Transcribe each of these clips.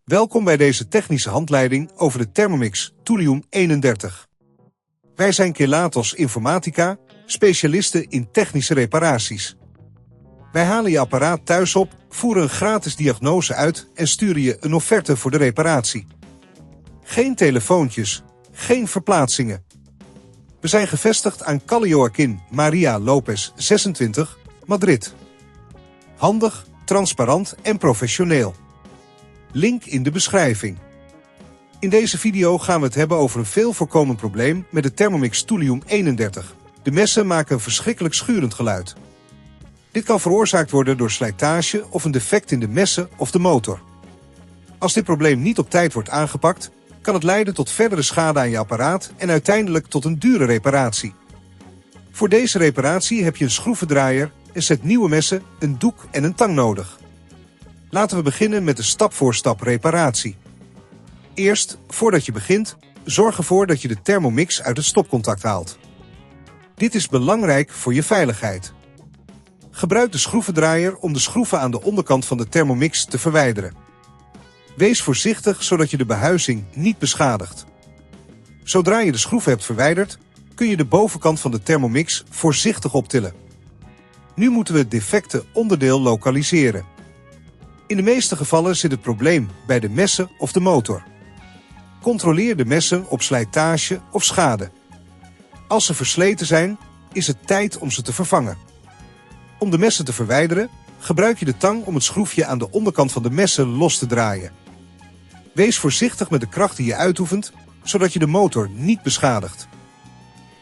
Welkom bij deze technische handleiding over de Thermomix TM31. Wij zijn Kelatos Informática, specialisten in technische reparaties. Wij halen je apparaat thuis op, voeren een gratis diagnose uit en sturen je een offerte voor de reparatie. Geen telefoontjes, geen verplaatsingen. We zijn gevestigd aan Calle Joaquin Maria Lopez 26, Madrid. Handig, transparant en professioneel. Link in de beschrijving. In deze video gaan we het hebben over een veel voorkomend probleem met de Thermomix TM31. De messen maken een verschrikkelijk schurend geluid. Dit kan veroorzaakt worden door slijtage of een defect in de messen of de motor. Als dit probleem niet op tijd wordt aangepakt, kan het leiden tot verdere schade aan je apparaat en uiteindelijk tot een dure reparatie. Voor deze reparatie heb je een schroevendraaier, een set nieuwe messen, een doek en een tang nodig. Laten we beginnen met de stap-voor-stap reparatie. Eerst, voordat je begint, zorg ervoor dat je de Thermomix uit het stopcontact haalt. Dit is belangrijk voor je veiligheid. Gebruik de schroevendraaier om de schroeven aan de onderkant van de Thermomix te verwijderen. Wees voorzichtig zodat je de behuizing niet beschadigt. Zodra je de schroeven hebt verwijderd, kun je de bovenkant van de Thermomix voorzichtig optillen. Nu moeten we het defecte onderdeel lokaliseren. In de meeste gevallen zit het probleem bij de messen of de motor. Controleer de messen op slijtage of schade. Als ze versleten zijn, is het tijd om ze te vervangen. Om de messen te verwijderen, gebruik je de tang om het schroefje aan de onderkant van de messen los te draaien. Wees voorzichtig met de kracht die je uitoefent, zodat je de motor niet beschadigt.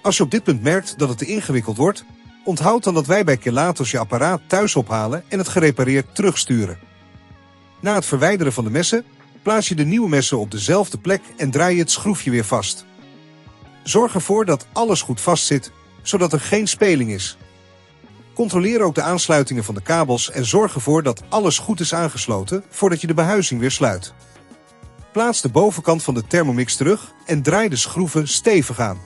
Als je op dit punt merkt dat het te ingewikkeld wordt, onthoud dan dat wij bij Kelatos je apparaat thuis ophalen en het gerepareerd terugsturen. Na het verwijderen van de messen, plaats je de nieuwe messen op dezelfde plek en draai je het schroefje weer vast. Zorg ervoor dat alles goed vastzit, zodat er geen speling is. Controleer ook de aansluitingen van de kabels en zorg ervoor dat alles goed is aangesloten voordat je de behuizing weer sluit. Plaats de bovenkant van de Thermomix terug en draai de schroeven stevig aan.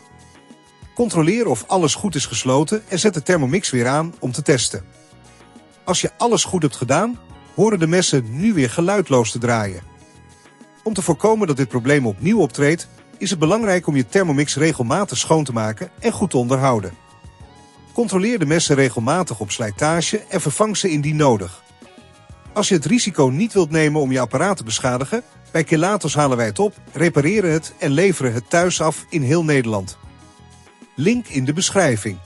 Controleer of alles goed is gesloten en zet de Thermomix weer aan om te testen. Als je alles goed hebt gedaan, horen de messen nu weer geluidloos te draaien. Om te voorkomen dat dit probleem opnieuw optreedt, is het belangrijk om je Thermomix regelmatig schoon te maken en goed te onderhouden. Controleer de messen regelmatig op slijtage en vervang ze indien nodig. Als je het risico niet wilt nemen om je apparaat te beschadigen, bij Kelatos halen wij het op, repareren het en leveren het thuis af in heel Nederland. Link in de beschrijving.